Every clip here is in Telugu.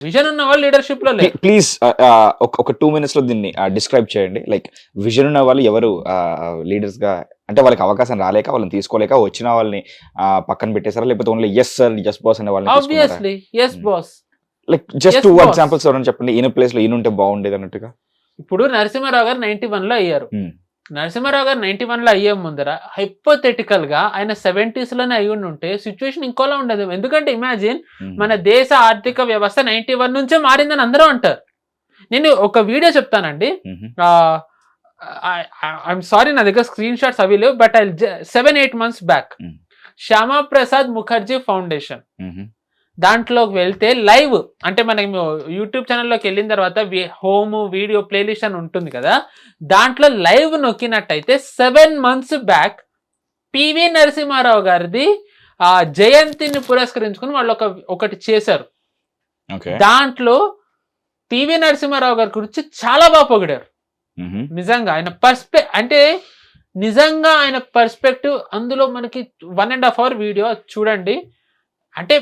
విజన్ ఉన్న వాళ్ళు లీడర్షిప్ లో లేరు. ప్లీజ్ ఒక 2 minutes లో దీన్ని డిస్క్రైబ్ చేయండి. లైక్ విజన్ ఉన్న వాళ్ళు ఎవరు లీడర్స్ గా, అంటే వాళ్ళకి అవకాశం రాలేక, వాళ్ళని తీసుకోలేక, వచ్చిన వాళ్ళని పక్కన పెట్టేసారా, లేకపోతే only yes sir yes boss అనే వాళ్ళని తీసుకున్నారా? Obviously yes boss. Like just Yes, 2 boss. Examples ఎవరైనా చెప్పండి, ఈయన ప్లేస్ లో ఈయన ఉంటే బాగుండేది అన్నట్టుగా. ఇప్పుడు నరసింహారావు గారు 91 లో అయ్యారు. నరసింహారావు గారు 91 లో అయ్యే ముందర హైపోథెటికల్ గా ఆయన 70s లోనే అయ్యి ఉంటే సిచ్యువేషన్ ఇంకోలా ఉండదు. ఎందుకంటే ఇమాజిన్, మన దేశ ఆర్థిక వ్యవస్థ 91 నుంచే మారిందని అందరూ అంటారు. నేను ఒక వీడియో చెప్తానండి. ఐఎమ్ సారీ, నా దగ్గర స్క్రీన్ షాట్స్ అవి లేవు, but 7-8 months back Shyama Prasad Mukherjee foundation దాంట్లోకి వెళ్తే లైవ్, అంటే మనకి యూట్యూబ్ ఛానల్లోకి వెళ్ళిన తర్వాత హోమ్ వీడియో ప్లేలిస్ట్ అని ఉంటుంది కదా, దాంట్లో లైవ్ నొక్కినట్టయితే 7 months బ్యాక్ పివి నరసింహారావు గారిది జయంతిని పురస్కరించుకుని వాళ్ళు ఒకటి చేశారు. దాంట్లో పివి నరసింహారావు గారి గురించి చాలా బాగా పొగిడారు. నిజంగా ఆయన ఆయన పర్స్పెక్టివ్ అందులో మనకి 1.5 hour వీడియో చూడండి. అంటే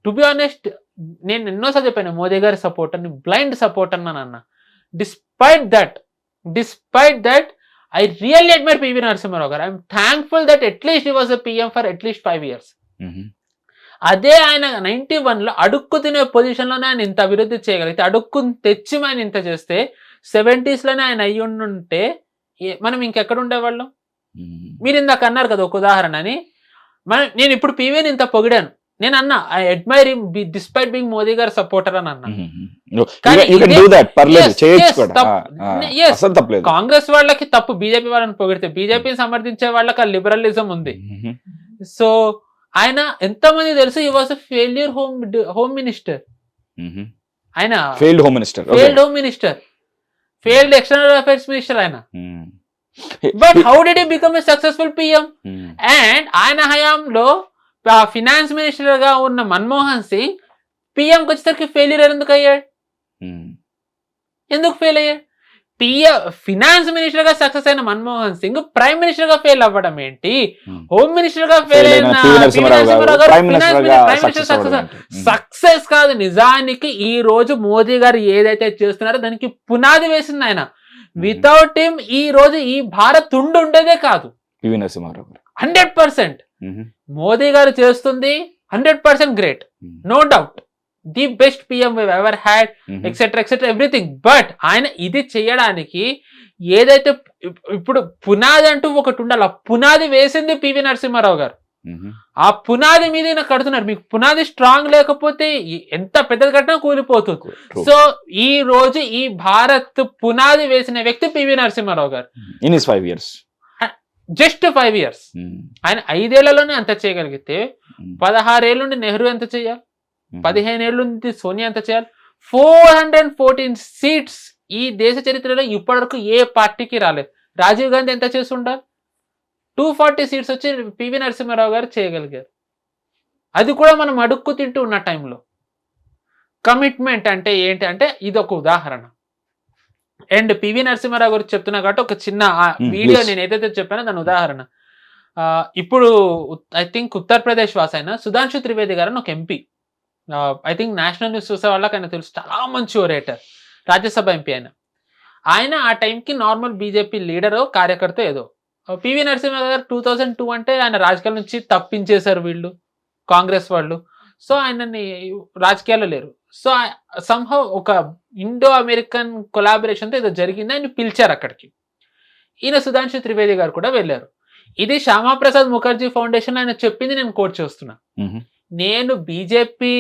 టు బి ఆనెస్ట్, నేను ఎన్నోసార్లు చెప్పాను మోదీ గారి సపోర్ట్ అని, బ్లైండ్ సపోర్ట్ అన్న. Despite that I really admire PV Narasimha Rao garu. I'm thankful that at least he was a PM for at least 5 years. అదే ఆయన 91 లో అడుక్కు తినే పొజిషన్ లోనే ఆయన ఇంత అభివృద్ధి చేయగలిగితే, అడుక్కు తెచ్చి ఆయన ఇంత చేస్తే, 70s లోనే ఆయన అయ్యి ఉంటే మనం ఇంకెక్కడ ఉండేవాళ్ళం? మీరు ఇందాక అన్నారు కదా ఒక ఉదాహరణ అని. నేను ఇప్పుడు పీవీని ఇంత పొగిడాను, నేను అన్నా I admire him despite being Modi గారి సపోర్టర్ అని అన్నా. కాంగ్రెస్ వాళ్ళకి తప్పు బీజేపీ వాళ్ళని పొగిడితే, బీజేపీని సమర్థించే వాళ్ళకి ఆ లిబరలిజం ఉంది. సో ఆయన ఎంతమంది తెలుసు, he was a failure home minister. ఆయన failed home minister, failed external affairs minister ఆయన. But how did he become a successful PM? And ఆయన హయాంలో ఫినాన్స్ మినిస్టర్ గా ఉన్న మన్మోహన్ సింగ్ పిఎంకి వచ్చేసరికి ఫెయిల్యూర్ ఎందుకు అయ్యాడు? ఎందుకు ఫెయిల్ అయ్యాడు? ఫినాన్స్ మినిస్టర్ గా సక్సెస్ అయిన మన్మోహన్ సింగ్ ప్రైమ్ మినిస్టర్ గా ఫెయిల్ అవ్వడం ఏంటి? హోమ్ మినిస్టర్ గా ఫెయిల్ అయిన సక్సెస్ కాదు. నిజానికి ఈ రోజు మోదీ గారు ఏదైతే చేస్తున్నారో దానికి పునాది వేసింది ఆయన. వితౌట్ హిమ్ ఈ రోజు ఈ భారత్ ఉండేదే కాదు. 100% మోదీ గారు చేస్తుంది 100% great, no doubt, the best PM ever had, etcetera everything. But ఆయన ఇది చేయడానికి ఏదైతే ఇప్పుడు పునాది అంటూ ఒకటి ఉండాలి, ఆ పునాది వేసింది పివి నరసింహారావు గారు. ఆ పునాది మీద ఈయన కడుతున్నారు. మీకు పునాది స్ట్రాంగ్ లేకపోతే ఎంత పెద్దది కట్టినా కూలిపోతుంది. సో ఈ రోజు ఈ భారత్ పునాది వేసిన వ్యక్తి పివి నరసింహారావు గారు. Just 5 years. ఆయన 5 ఏళ్లలోనే అంత చేయగలిగితే 16 ఏళ్ళ నుండి నెహ్రూ ఎంత చేయాలి, 15 ఏళ్ళ నుండి సోనియా ఎంత చేయాలి? 414 seats ఈ దేశ చరిత్రలో ఇప్పటివరకు ఏ పార్టీకి రాలేదు. రాజీవ్ గాంధీ ఎంత చేసి ఉండాలి? 240 seats వచ్చి పివి నరసింహారావు గారు చేయగలిగారు. అది కూడా మనం అడుక్కు తింటూ ఉన్న టైంలో. కమిట్మెంట్ అంటే ఏంటి అంటే ఇది ఒక ఉదాహరణ. అండ్ పివి నరసింహారావు గురించి చెప్తున్నా కాబట్టి ఒక చిన్న వీడియో నేను ఏదైతే చెప్పానో దాని ఉదాహరణ. ఇప్పుడు ఐ థింక్ ఉత్తరప్రదేశ్ వాసైన సుధాంశు త్రివేది గారు ఒక MP, I think national news చూసే వాళ్ళకి ఆయన తెలుసు, చాలా మంచి ఓరేటర్, రాజ్యసభ ఎంపీ ఆయన ఆ టైంకి నార్మల్ బీజేపీ లీడరో కార్యకర్త ఏదో. పివి నరసింహారావు గారు 2002 అంటే ఆయన రాజకీయాల నుంచి తప్పించేశారు వీళ్ళు కాంగ్రెస్ వాళ్ళు. సో ఆయనని రాజకీయాల్లో లేరు. సో సంహవ్ ఒక ఇండో అమెరికన్ కొలాబరేషన్తో ఏదో జరిగింది, ఆయన పిలిచారు అక్కడికి. ఈయన సుధాంశు త్రివేది గారు కూడా వెళ్ళారు. ఇది శ్యామాప్రసాద్ ముఖర్జీ ఫౌండేషన్ ఆయన చెప్పింది నేను కోట్ చేస్తున్నా. నేను బీజేపీ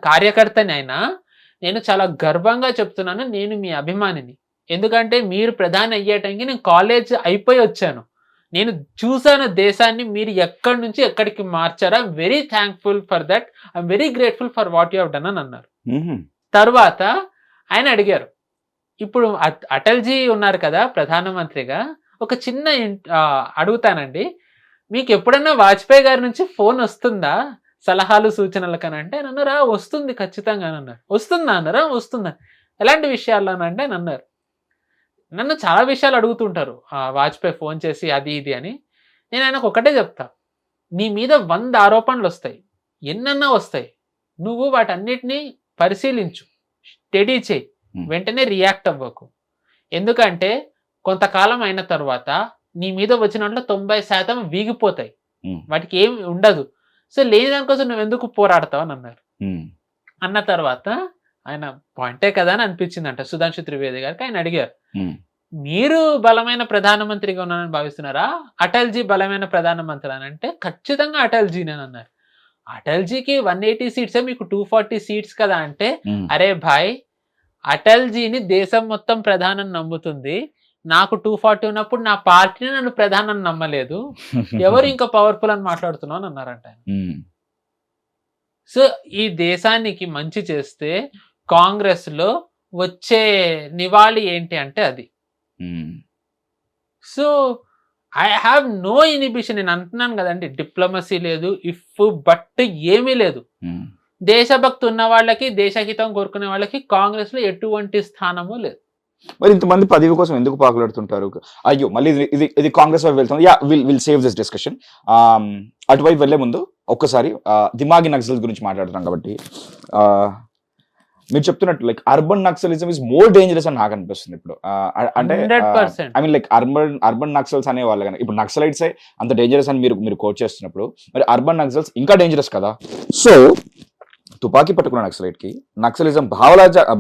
కార్యకర్తని అయినా నేను చాలా గర్వంగా చెప్తున్నాను, నేను మీ అభిమానిని. ఎందుకంటే మీరు ప్రధాని అయ్యే టైంకి నేను కాలేజ్ అయిపోయి వచ్చాను, నేను చూసాను దేశాన్ని మీరు ఎక్కడి నుంచి ఎక్కడికి మార్చారా. Very thankful for that, I'm very grateful for what you have done అని అన్నారు. తర్వాత ఆయన అడిగారు, ఇప్పుడు అటల్జీ ఉన్నారు కదా ప్రధానమంత్రిగా, ఒక చిన్న అడుగుతానండి, మీకు ఎప్పుడన్నా వాజ్పేయి గారి నుంచి ఫోన్ వస్తుందా సలహాలు సూచనలు కనంటే అన్నారా వస్తుంది ఖచ్చితంగా అన్నారు. వస్తుందా అన్నారా? వస్తుందా. ఎలాంటి విషయాల్లోనంటే అని అన్నారు. నన్ను చాలా విషయాలు అడుగుతుంటారు వాజ్పేయి ఫోన్ చేసి అది ఇది అని. నేను ఆయనకు ఒకటే చెప్తా, నీ మీద 100 ఆరోపణలు వస్తాయి, ఎన్నన్నా వస్తాయి, నువ్వు వాటన్నిటిని పరిశీలించు, స్టడీ చేయి, వెంటనే రియాక్ట్ అవ్వకు. ఎందుకంటే కొంతకాలం అయిన తర్వాత నీ మీద వచ్చిన 90% వీగిపోతాయి, వాటికి ఏమి ఉండదు. సో లేని దానికోసం నువ్వు ఎందుకు పోరాడతావు అని అన్నారు. అన్న తర్వాత ఆయన పాయింటే కదా అని అనిపించిందంట సుధాంశు త్రివేది గారికి. ఆయన అడిగారు, మీరు బలమైన ప్రధానమంత్రిగా ఉన్నారని భావిస్తున్నారా, అటల్జీ బలమైన ప్రధానమంత్రి అని అంటే ఖచ్చితంగా అటల్జీని అని అన్నారు. అటల్జీకి 180 సీట్సే, మీకు 240 సీట్స్ కదా అంటే, అరే భాయ్ అటల్జీని దేశం మొత్తం ప్రధానం నమ్ముతుంది, నాకు 240 ఉన్నప్పుడు నా పార్టీని నన్ను ప్రధానం నమ్మలేదు, ఎవరు ఇంకా పవర్ఫుల్ అని మాట్లాడుతున్నావు అని అన్నారంట. సో ఈ దేశానికి మంచి చేస్తే కాంగ్రెస్ లో వచ్చే నివాళి ఏంటి అంటే అది. So I have no inhibition, నేను అంటున్నాను కదండి, డిప్లొమసీ లేదు, ఇఫ్ బట్ ఏమీ లేదు. దేశభక్తి ఉన్న వాళ్ళకి, దేశహితం కోరుకునే వాళ్ళకి కాంగ్రెస్ లో ఎటువంటి స్థానము లేదు. మరి ఇంతమంది పదవి కోసం ఎందుకు పాకులాడుతుంటారు? అయ్యో మళ్ళీ ఇది కాంగ్రెస్ వైపు వెళ్తుంది. Yeah will save this discussion. అటువైపు వెళ్లే ముందు ఒక్కసారి దిమాగి నక్సల్స్ గురించి మాట్లాడుతున్నాం కాబట్టి, మీరు చెప్తున్నట్టు like urban naxalism is more dangerous అని నాకు అనిపిస్తుంది ఇప్పుడు. అంటే I mean like urban Naxals అనే వాళ్ళు కానీ, ఇప్పుడు నక్సలైట్స్ అంత డేంజరస్ అని మీరు కోట్ చేస్తున్నప్పుడు, మరి అర్బన్ నక్సల్స్ ఇంకా డేంజరస్ కదా. సో తుపాకీ పట్టుకున్న నక్సలైట్ కి నక్సలిజం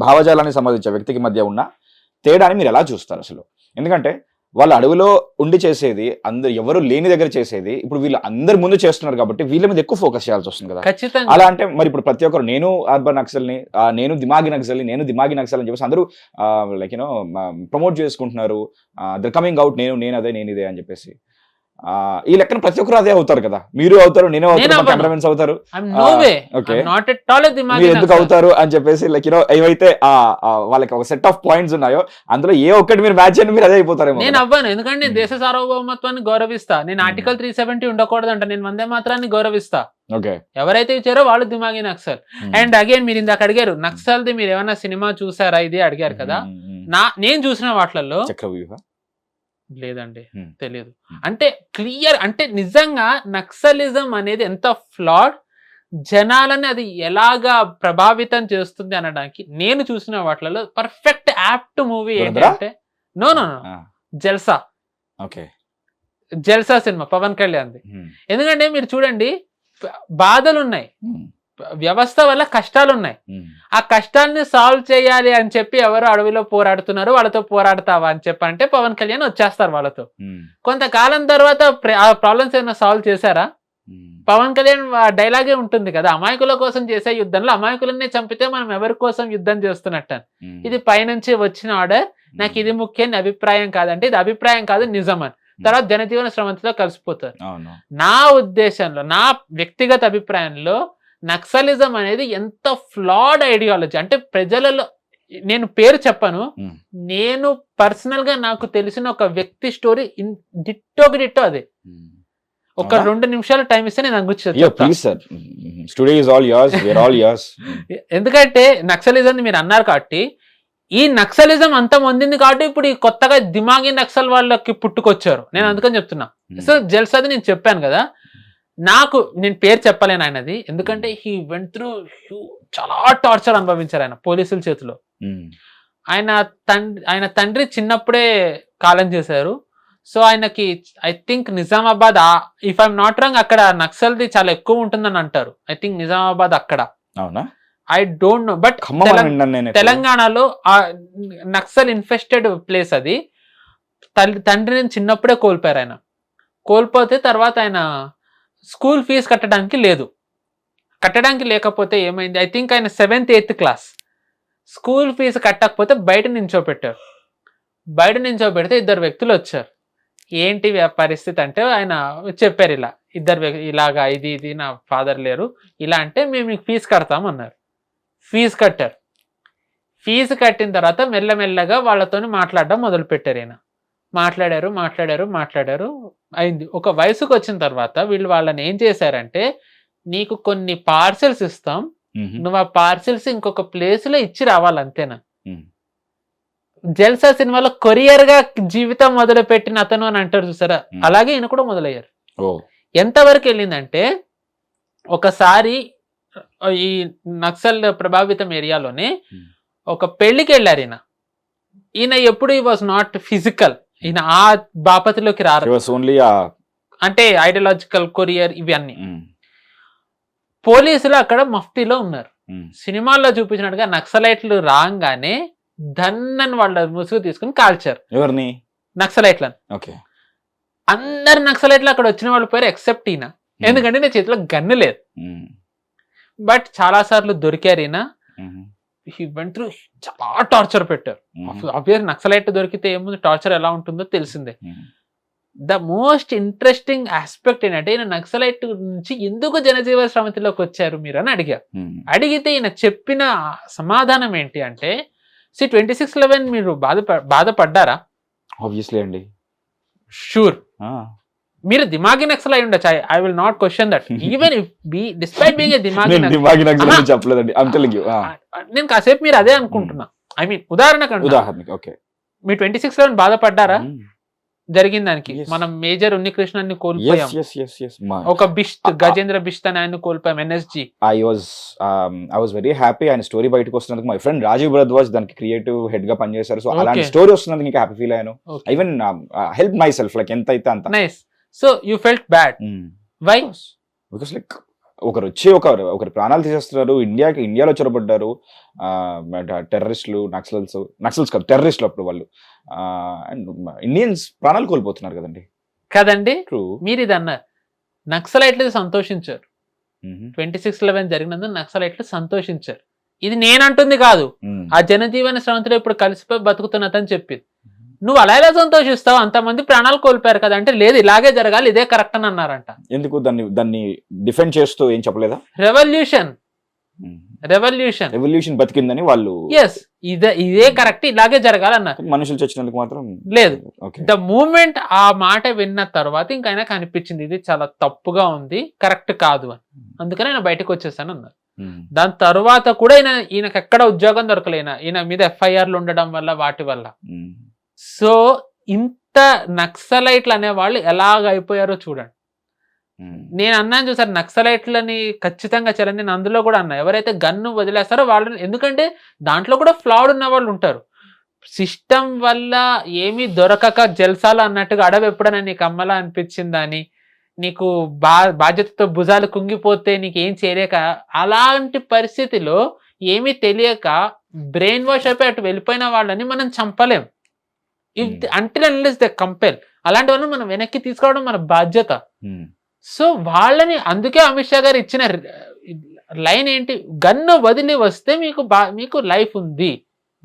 భావజాలానికి సంబంధించిన వ్యక్తికి మధ్య ఉన్న తేడాని మీరు ఎలా చూస్తారు అసలు? ఎందుకంటే వాళ్ళు అడవిలో ఉండి చేసేది, అందరు ఎవరు లేని దగ్గర చేసేది, ఇప్పుడు వీళ్ళు అందరి ముందు చేస్తున్నారు కాబట్టి వీళ్ళ మీద ఎక్కువ ఫోకస్ చేయాల్సి వస్తుంది కదా. అలా అంటే మరి ఇప్పుడు ప్రతి ఒక్కరు నేను అర్బన్ నక్సల్ని, నేను దిమాగి నక్సల్ అని చెప్పేసి అందరూ లైక్ యూనో ప్రమోట్ చేసుకుంటున్నారు. దర్ కమింగ్ అవుట్, నేను అదే నేను ఇదే అని చెప్పేసి. ఈ లెక్కన ప్రతి ఒక్కరు అదే అవుతారు కదా. మీరు అవుతారు, నేను అవుతారు, కెమెరామెన్స్ అవుతారు. మీరు ఎందుకు అవుతారు అని చెప్పేసి లైక్ యూనో ఏవైతే వాళ్ళకి ఒక సెట్ ఆఫ్ పాయింట్స్ ఉన్నాయో అందులో ఏ ఒక్కటి మీరు మ్యాచ్ అని మీరు అదే అయిపోతారేమో. నేను అవ్వను, ఎందుకంటే నేను దేశ సార్వభౌమత్వాన్ని గౌరవిస్తా. నేను ఆర్టికల్ 370 ఉండకూడదు అంట, నేను వందే మాత్రాన్ని గౌరవిస్తా. ఎవరైతే ఇచ్చారో వాళ్ళు దిమాగి నక్సల్. అండ్ అగైన్ మీరు ఇందాక అడిగారు నక్సల్ది మీరు ఏమైనా సినిమా చూసారా ఇది అడిగారు కదా. నేను చూసిన వాటిల్లో లేదండి, తెలియదు. అంటే క్లియర్, అంటే నిజంగా నక్సలిజం అనేది ఎంత ఫ్లాడ్, జనాలని అది ఎలాగా ప్రభావితం చేస్తుంది అనడానికి నేను చూసిన వాటిలో పర్ఫెక్ట్ యాప్ట్ మూవీ ఏంటంటే నో జల్సా. జల్సా సినిమా పవన్ కళ్యాణ్ది. ఎందుకంటే మీరు చూడండి, బాధలు ఉన్నాయి, వ్యవస్థ వల్ల కష్టాలు ఉన్నాయి. ఆ కష్టాన్ని సాల్వ్ చేయాలి అని చెప్పి ఎవరు అడవిలో పోరాడుతున్నారు, వాళ్ళతో పోరాడతావా అని చెప్పంటే పవన్ కళ్యాణ్ వచ్చేస్తారు వాళ్ళతో. కొంతకాలం తర్వాత ఆ ప్రాబ్లమ్స్ ఏమైనా సాల్వ్ చేశారా? పవన్ కళ్యాణ్ డైలాగే ఉంటుంది కదా, అమాయకుల కోసం చేసే యుద్ధంలో అమాయకులనే చంపితే మనం ఎవరి కోసం యుద్ధం చేస్తున్నట్టు. ఇది పైనుంచి వచ్చిన ఆర్డర్, నాకు ఇది ముఖ్యం అభిప్రాయం కాదంటే ఇది అభిప్రాయం కాదు నిజం అని. తర్వాత జనజీవన శ్రమంతో కలిసిపోతారు. నా ఉద్దేశంలో, నా వ్యక్తిగత అభిప్రాయంలో నక్సలిజం అనేది ఎంత ఫ్లాడ్ ఐడియాలజీ అంటే ప్రజలలో, నేను పేరు చెప్పను, నేను పర్సనల్ గా నాకు తెలిసిన ఒక వ్యక్తి స్టోరీ డిట్టో అదే. ఒక 2 నిమిషాలు టైం ఇస్తే నేను ఎందుకంటే నక్సలిజం మీరు అన్నారు కాబట్టి, ఈ నక్సలిజం అంత పొందింది కాబట్టి ఇప్పుడు ఈ కొత్తగా దిమాగి నక్సల్ వాళ్ళకి పుట్టుకొచ్చారు. నేను అందుకని చెప్తున్నా. సో జల్సాది నేను చెప్పాను కదా, నేను పేరు చెప్పలేను ఆయనది, ఎందుకంటే హీ వెంట్ త్రూ చాలా టార్చర్ అనుభవించారు ఆయన పోలీసుల చేతిలో. ఆయన తండ్రి చిన్నప్పుడే కాలం చేశారు. సో ఆయనకి I think Nizamabad, if I'm not wrong, అక్కడ నక్సల్ది చాలా ఎక్కువ ఉంటుందని అంటారు. ఐ థింక్ నిజామాబాద్ అక్కడ, ఐ డోంట్ నో, బట్ తెలంగాణలో నక్సల్ ఇన్ఫెస్టెడ్ ప్లేస్ అది. తండ్రిని చిన్నప్పుడే కోల్పోయారు ఆయన. కోల్పోతే తర్వాత ఆయన స్కూల్ ఫీజు కట్టడానికి లేకపోతే ఏమైంది, ఐ థింక్ ఆయన 7th 8th class school fee కట్టకపోతే బయట నించోపెట్టారు. బయట నించోపెడితే 2 వ్యక్తులు వచ్చారు. ఏంటి పరిస్థితి అంటే ఆయన చెప్పారు, ఇలా 2 ఇలాగా ఇది నా ఫాదర్ లేరు ఇలా అంటే, మేము మీకు ఫీజు కడతామన్నారు. ఫీజు కట్టారు. ఫీజు కట్టిన తర్వాత మెల్లమెల్లగా వాళ్ళతో మాట్లాడడం మొదలుపెట్టారు. ఈయన మాట్లాడారు అయింది. ఒక వయసుకు వచ్చిన తర్వాత వీళ్ళు వాళ్ళని ఏం చేశారంటే, నీకు కొన్ని పార్సెల్స్ ఇస్తాం, నువ్వు ఆ పార్సెల్స్ ఇంకొక ప్లేస్ లో ఇచ్చి రావాలంతేనా. జల్సా సినిమాలో కొరియర్ గా జీవితం మొదలు పెట్టిన అతను అని అంటారు చూసారా, అలాగే ఈయన కూడా మొదలయ్యారు. ఎంతవరకు వెళ్ళిందంటే, ఒకసారి ఈ నక్సల్ ప్రభావితం ఏరియాలోనే Hmm. ఒక పెళ్లికి వెళ్ళారు ఈయన ఎప్పుడు ఈ వాజ్ నాట్ ఫిజికల్, ఈయన ఆ బాపతిలోకి రారు, ఓన్లీ అంటే ఐడియాలజికల్ కొరియర్ ఇవన్నీ. పోలీసులు అక్కడ మఫ్టీలో ఉన్నారు. సినిమాల్లో చూపించినట్టుగా నక్సలైట్లు రాగానే ధన్నని వాళ్ళ ముసుగు తీసుకుని కాల్చారు ఎవరిని, నక్సలైట్లను. ఓకే, అందరు నక్సలైట్లు అక్కడ వచ్చిన వాళ్ళ పేరు ఎక్సెప్ట్ ఈయన, ఎందుకంటే నా చేతిలో గన్ను లేదు. బట్ చాలా సార్లు దొరికారు ఈయన. హీ వెంట్ త్రూ చాలా టార్చర్ పెట్టారు. ఆబ్వియస్ నక్సలైట్ దొరికితే ఏముంది, టార్చర్ ఎలా ఉంటుందో తెలిసిందే. ద మోస్ట్ ఇంట్రెస్టింగ్ ఆస్పెక్ట్ ఏంటంటే ఈయన నక్సలైట్ నుంచి ఎందుకు జనజీవన సమితిలోకి వచ్చారు మీరు అని అడిగారు. అడిగితే ఈయన చెప్పిన సమాధానం ఏంటి అంటే, 26/11 మీరు బాధపడ్డారా? ఆబ్వియస్లీ అండి, షూర్. మీరు దిమాగి నక్సల్ అయి ఉండొచ్చు, I will not question that. Even if despite being a దిమాగి నక్సల్ చెప్పలేదండి, నేను కాసేపు మీరు అదే అనుకుంటున్నా. ఐ మీన్ ఉదాహరణకి ఓకే, మీరు 26/11 బాధపడ్డారా జరిగిన దానికి? మనం మేజర్ ఉన్నికృష్ణన్ని కోల్పోయాం, ఒక బిస్ట్ గజేంద్ర బిస్ట్ అని ఆయన కోల్పోయాం, NSG. I was very happy. ఆయన స్టోరీ బయటకు వస్తున్నందుకు. మై ఫ్రెండ్ రాజీవ్ భరద్వాజ్ దానికి క్రియేటివ్ హెడ్ గా పనిచేశారు. సో అలాంటి స్టోరీ వస్తున్నందుకు ఇంకా హ్యాపీ ఫీల్ అయ్యాను. Even help my self, like ఎంత అయితే అంత. Nice. So you felt bad. Why? Because like ఒకరు వచ్చి ఒకరి ప్రాణాలు తీసేస్తున్నారు, ఇండియాలో చొరబడ్డారు టెర్రరిస్టులు, నక్సల్స్ కాదు టెర్రరిస్టులు. అప్పుడు వాళ్ళు అండ్ ఇండియన్స్ ప్రాణాలు కోల్పోతున్నారు కదండి. మీరు ఇది అన్నారు, నక్సలైట్లు సంతోషించారు. 26/11 జరిగినందుకు నక్సలైట్లు సంతోషించారు. ఇది నేనంటుంది కాదు, ఆ జనజీవన శ్రవంతిలో ఇప్పుడు కలిసిపోయి బతుకుతున్నదని చెప్పింది. నువ్వు అలా ఎలా సంతోషిస్తావు, అంతమంది ప్రాణాలు కోల్పోయారు కదా అంటే, లేదు ఇలాగే జరగాలి, ఇదే కరెక్ట్ అని అన్నారంట. ఎందుకు దాన్ని డిఫెండ్ చేస్తూ ఏం చెప్పలేదా? రెవల్యూషన్ బతికిందని వాళ్ళు, ఇదే కరెక్ట్, ఇలాగే జరగాలన్నారు. మనుషులు చచ్చినందుకు మాత్రం లేదు. ద మూమెంట్ ఆ మాట విన్న తర్వాత ఇంకైనా కనిపించింది ఇది చాలా తప్పుగా ఉంది, కరెక్ట్ కాదు అని. అందుకని ఆయన బయటకు వచ్చేసాను అన్నారు. దాని తర్వాత కూడా ఈయనకి ఎక్కడ ఉద్యోగం దొరకలేనా, ఈయన మీద FIRలు ఉండడం వల్ల వాటి వల్ల. సో ఇంత నక్సలైట్లు అనే వాళ్ళు ఎలాగ అయిపోయారో చూడండి. నేను అన్నాను చూసారు, నక్సలైట్లని ఖచ్చితంగా చేయాలని. నేను అందులో కూడా అన్నా, ఎవరైతే గన్ను వదిలేస్తారో వాళ్ళని, ఎందుకంటే దాంట్లో కూడా ఫ్లాడ్ ఉన్న వాళ్ళు ఉంటారు. సిస్టమ్ వల్ల ఏమీ దొరకక జల్సాలు అన్నట్టుగా అడవి ఎప్పుడైనా నీకు అమ్మలా అనిపించిందా అని, నీకు బాధ్యతతో భుజాలు కుంగిపోతే నీకేం చేయలేక, అలాంటి పరిస్థితిలో ఏమీ తెలియక బ్రెయిన్ వాష్ అయిపోయి అటు వెళ్ళిపోయిన వాళ్ళని మనం చంపలేం. Until unless they compel. అలాంటి వాళ్ళని మనం వెనక్కి తీసుకోవడం మన బాధ్యత. సో వాళ్ళని, అందుకే అమిత్ షా గారు ఇచ్చిన లైన్ ఏంటి, గన్ను వదిలి వస్తే మీకు లైఫ్ ఉంది,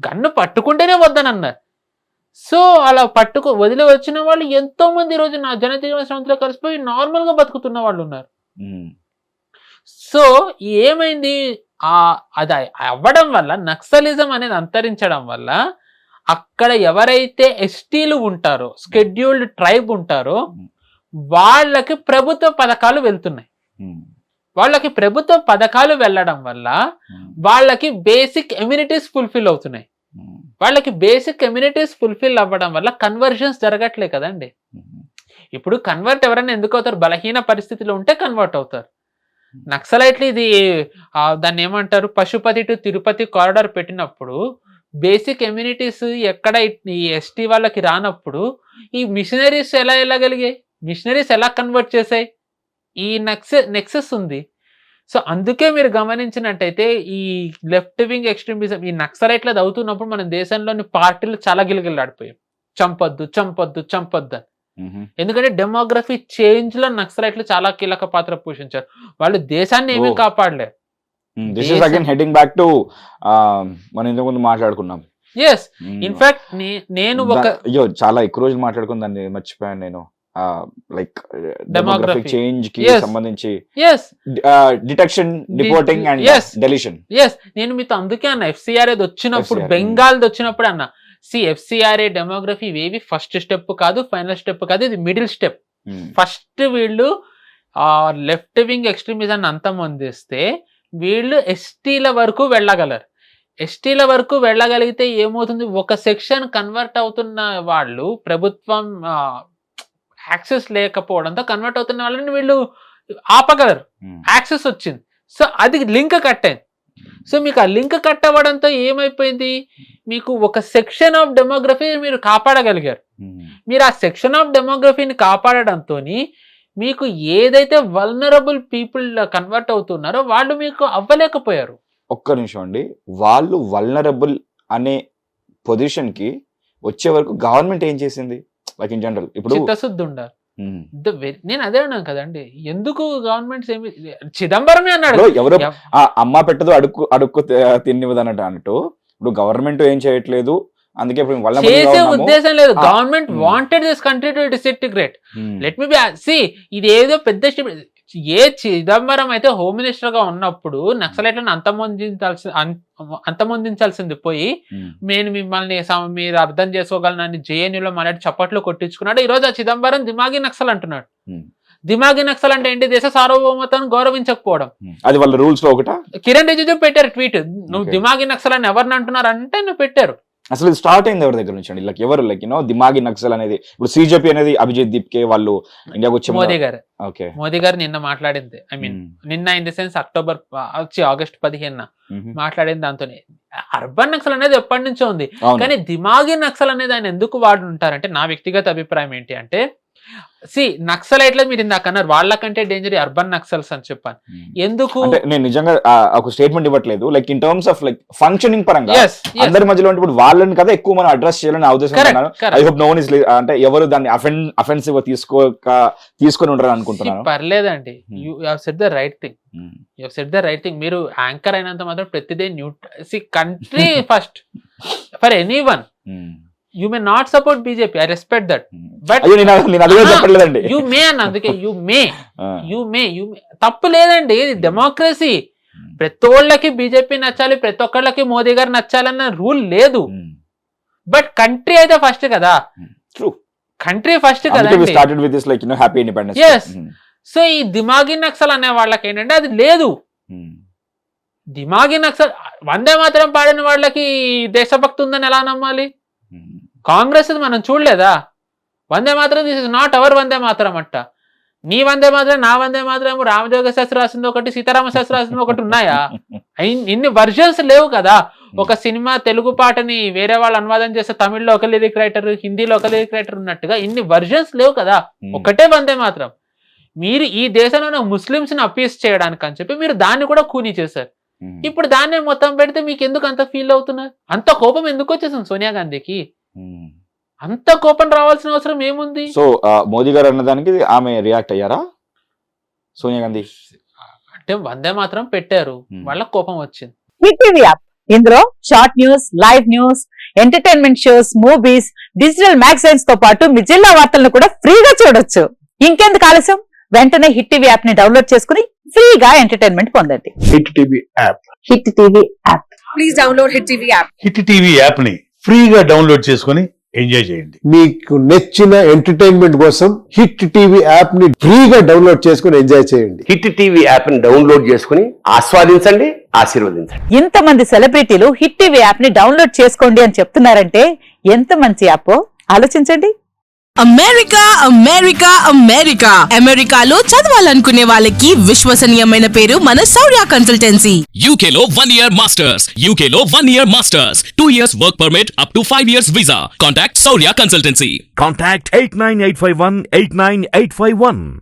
గన్ను పట్టుకుంటేనే వద్దనన్నారు. సో అలా వదిలి వచ్చిన వాళ్ళు ఎంతో మంది ఈరోజు నా జనజీవన శ్రమంలో కలిసిపోయి నార్మల్ గా బతుకుతున్న వాళ్ళు ఉన్నారు. సో ఏమైంది, అది అవ్వడం వల్ల, నక్సలిజం అనేది అంతరించడం వల్ల అక్కడ ఎవరైతే ఎస్టీలు ఉంటారో, షెడ్యూల్డ్ ట్రైబ్ ఉంటారో, వాళ్ళకి ప్రభుత్వ పథకాలు వెళ్తున్నాయి. వాళ్ళకి ప్రభుత్వ పథకాలు వెళ్ళడం వల్ల వాళ్ళకి బేసిక్ ఎమ్యూనిటీస్ ఫుల్ఫిల్ అవుతున్నాయి. వాళ్ళకి బేసిక్ ఎమ్యూనిటీస్ ఫుల్ఫిల్ అవ్వడం వల్ల కన్వర్షన్స్ జరగట్లే కదండి. ఇప్పుడు కన్వర్ట్ ఎవరైనా ఎందుకు అవుతారు, బలహీన పరిస్థితిలో ఉంటే కన్వర్ట్ అవుతారు. నక్సలైట్లు ఇది దాన్ని ఏమంటారు, పశుపతి టు తిరుపతి కారిడార్ పెట్టినప్పుడు బేసిక్ ఎమ్యూనిటీస్ ఎక్కడ ఈ ఎస్టీ వాళ్ళకి రానప్పుడు ఈ మిషనరీస్ ఎలా వెళ్ళగలిగాయి, మిషనరీస్ ఎలా కన్వర్ట్ చేశాయి, ఈ నెక్సెస్ ఉంది. సో అందుకే మీరు గమనించినట్టయితే ఈ లెఫ్ట్ వింగ్ ఎక్స్ట్రీమిజం, ఈ నక్సలైట్లది అవుతున్నప్పుడు మన దేశంలోని పార్టీలు చాలా గిలగిలాడిపోయాయి, చంపొద్దు చంపొద్దు చంపొద్దు అని. ఎందుకంటే డెమోగ్రఫీ చేంజ్ లో నక్సలైట్లు చాలా కీలక పాత్ర పోషించారు. వాళ్ళు దేశాన్ని ఏమీ కాపాడలేరు. This is again heading back to మనం ఇంతకు ముందు మాట్లాడుకున్నాం. ఎస్, ఇన్ఫాక్ట్ నేను చాలా ఎక్కువ రోజులు మాట్లాడుకుందాన్ని మర్చిపోయాను నేను. లైక్ డెమోగ్రఫిక్ చేంజ్ కి సంబంధించి డిటెక్షన్, రిపోర్టింగ్ అండ్ డెలిషన్. నేను మీతో అందుకే అన్న, FCRA వచ్చినప్పుడు, బెంగాల్ వచ్చినప్పుడు అన్న, FCRA డెమోగ్రఫీ ఇవేవి ఫస్ట్ స్టెప్ కాదు, ఫైనల్ స్టెప్ కాదు, ఇది మిడిల్ స్టెప్. ఫస్ట్ వీళ్ళు లెఫ్ట్ వింగ్ ఎక్స్ట్రీమిజాన్ని అంతమొందిస్తే వీళ్ళు ఎస్టీల వరకు వెళ్ళగలరు. ఎస్టీల వరకు వెళ్ళగలిగితే ఏమవుతుంది, ఒక సెక్షన్ కన్వర్ట్ అవుతున్న వాళ్ళు, ప్రభుత్వం యాక్సెస్ లేకపోవడంతో కన్వర్ట్ అవుతున్న వాళ్ళని వీళ్ళు ఆపగలరు, యాక్సెస్ వచ్చింది. సో అది లింక్ కట్ అయింది. సో మీకు ఆ లింక్ కట్ అవ్వడంతో ఏమైపోయింది, మీకు ఒక సెక్షన్ ఆఫ్ డెమోగ్రఫీ మీరు కాపాడగలిగారు. మీరు ఆ సెక్షన్ ఆఫ్ డెమోగ్రఫీని కాపాడడంతో మీకు ఏదైతే వల్నరబుల్ పీపుల్ కన్వర్ట్ అవుతున్నారో వాళ్ళు మీకు అవ్వలేకపోయారు. ఒక్క నిమిషం అండి, వాళ్ళు వల్నరబుల్ అనే పొజిషన్ కి వచ్చే వరకు గవర్నమెంట్ ఏం చేసింది? లైక్ ఇన్ జనరల్ ఇప్పుడు చిత్తశుద్ధి ఉండాలి. నేను అదే అన్నాను కదండి, ఎందుకు గవర్నమెంట్స్ ఏమి, చిదంబరమే అన్నాడు ఎవరో అమ్మ పెట్టదు అడుక్కు తినివ్వదు అన్నట్టు. ఇప్పుడు గవర్నమెంట్ ఏం చేయట్లేదు, అందుకే చేసే ఉద్దేశం లేదు. Government wanted this country to disintegrate. Let me be see, ఇది ఏదో పెద్ద ఏ చిదంబరం అయితే హోమ్ మినిస్టర్ గా ఉన్నప్పుడు నక్సలైట్లను అంతమొందించాల్సింది పోయి నేను మిమ్మల్ని మీరు అర్థం చేసుకోగలనని జేఎన్యూలో మాట్లాడి చప్పట్లు కొట్టించుకున్నాడు. ఈ రోజు ఆ చిదంబరం దిమాగి నక్సల్ అంటున్నాడు. దిమాగి నక్సల్ అంటే ఏంటి? దేశ సార్వభౌమతను గౌరవించకపోవడం. అది వాళ్ళ రూల్స్ లో ఒకట. కిరణ్ రిజిజు పెట్టారు ట్వీట్, నువ్వు దిమాగి నక్సల్ అని ఎవరిని అంటున్నారు అంటే నువ్వు పెట్టారు. అసలు ఇది స్టార్ట్ అయింది ఎవరి దగ్గర నుంచి అండి? లైక్ ఎవరు లైక్ దిమాగి నక్సల్ అనేది ఇప్పుడు సిజెపి అనేది అభిజిత్ దీప్కే వాళ్ళు ఇండియాకి వచ్చి మోదీ గారు. ఓకే, మోదీ గారు నిన్న మాట్లాడింది, ఐ మీన్ నిన్న ఇన్ ది సెన్స్ ఆగస్ట్ 15 మాట్లాడింది దాంతోనే. అర్బన్ నక్సల్ అనేది ఎప్పటి నుంచో ఉంది, కానీ దిమాగి నక్సల్ అనేది ఆయన ఎందుకు వాడుంటారంటే, నా వ్యక్తిగత అభిప్రాయం ఏంటి అంటే, నక్సలైట్ల మీరు ఇందాక అన్నారు వాళ్ళకంటే డేంజర్ అర్బన్ నక్సల్స్ అని చెప్పాను. ఎందుకు అంటే నేను నిజంగా ఒక స్టేట్మెంట్ ఇవ్వట్లేదు, like in terms of like functioning పరంగా అందరి మధ్యలో ఇప్పుడు వాళ్ళని కదా ఎక్కువ మనం అడ్రస్ చేయాలని ఉద్దేశం. I hope no one is అంటే ఎవరు దాన్ని అఫెన్సివ్ తీసుకొని ఉంటారు అనుకుంటున్నాను. పర్లేదండి, you have said the right thing, you have said the right thing. మీరు యాంకర్ అయినంత మాత్రం ప్రతిదే country first for anyone. You may not support BJP, I respect that, but you may అందుకే you may తప్పు లేదండి, ఇది డెమోక్రసీ. ప్రతి ఒళ్ళకి బీజేపీ నచ్చాలి, ప్రతి ఒక్కళ్ళకి మోదీ గారు నచ్చాలన్న రూల్ లేదు. బట్ కంట్రీ అయితే ఫస్ట్ కదా, కంట్రీ ఫస్ట్ కదా. సో ఈ దిమాగి నక్సల్ అనే వాళ్ళకి ఏంటంటే అది లేదు. దిమాగి నక్సల్ వందే మాత్రం పాడిన వాళ్ళకి దేశభక్తి ఉందని ఎలా నమ్మాలి? కాంగ్రెస్ మనం చూడలేదా? వందే మాత్రం దిస్ ఇస్ నాట్ అవర్ వందే మాత్రం అట్ట. నీ వందే మాత్రం, నా వందే మాత్రం, రామజోగ శాస్త్రి రాసింది ఒకటి, సీతారామ శాస్త్రి రాసింది ఒకటి ఉన్నాయా? ఇన్ని వర్జన్స్ లేవు కదా. ఒక సినిమా తెలుగు పాటని వేరే వాళ్ళు అనువాదం చేస్తే తమిళ్లో ఒక లిరిక్ రైటర్, హిందీలో ఒక లిరిక్ రైటర్ ఉన్నట్టుగా ఇన్ని వర్జన్స్ లేవు కదా. ఒకటే వందే మాత్రం. మీరు ఈ దేశంలో ముస్లింస్ ని అపీస్ చేయడానికి అని చెప్పి మీరు దాన్ని కూడా కూనీ చేశారు. ఇప్పుడు దాన్ని మొత్తం పెడితే మీకు ఎందుకు అంత ఫీల్ అవుతున్నారు? అంత కోపం ఎందుకు వచ్చేసింది సోనియా గాంధీకి? అంత కోపం రావాల్సిన అవసరం ఏముంది? సో మోదీ గారు అన్నదానికి ఆమె రియాక్ట్ అయ్యారా సోనియా గాంధీ? అంటే వందే మాత్రం పెట్టారు, వాళ్ళకి కోపం వచ్చింది. హిట్ టీవీ యాప్, ఇందులో short news, live news, entertainment shows, movies, digital magazines తో పాటు మీ జిల్లా వార్తలను కూడా ఫ్రీగా చూడొచ్చు. ఇంకెందుకు ఆలస్యం, వెంటనే హిట్ టీవీ యాప్ ని డౌన్లోడ్ చేసుకుని ఫ్రీగా ఎంటర్టైన్మెంట్ పొందండి. Hit TV app, hit TV app, please download hit TV app. Hit TV app ని ఫ్రీగా డౌన్లోడ్ చేసుకుని ఎంజాయ్ చేయండి. మీకు నచ్చిన ఎంటర్టైన్మెంట్ కోసం హిట్ టీవీ యాప్ ని ఫ్రీగా డౌన్లోడ్ చేసుకుని ఎంజాయ్ చేయండి. హిట్ టీవీ యాప్ ని డౌన్లోడ్ చేసుకుని ఆస్వాదించండి, ఆశీర్వదించండి. ఇంతమంది సెలబ్రిటీలు హిట్ టీవీ యాప్ ని డౌన్లోడ్ చేసుకోండి అని చెప్తున్నారంటే ఎంత మంచి యాప్ ఆలోచించండి. అమెరికా అమెరికా అమెరికా అమెరికాలో చదవాలనుకునే వాళ్ళకి విశ్వసనీయమైన పేరు మన శౌర్య కన్సల్టెన్సీ. UK లో 1 year masters, UK లో 1 year masters, 2 years work permit up to 5 years visa. Contact Shaurya Consultancy. Contact 89851 89851.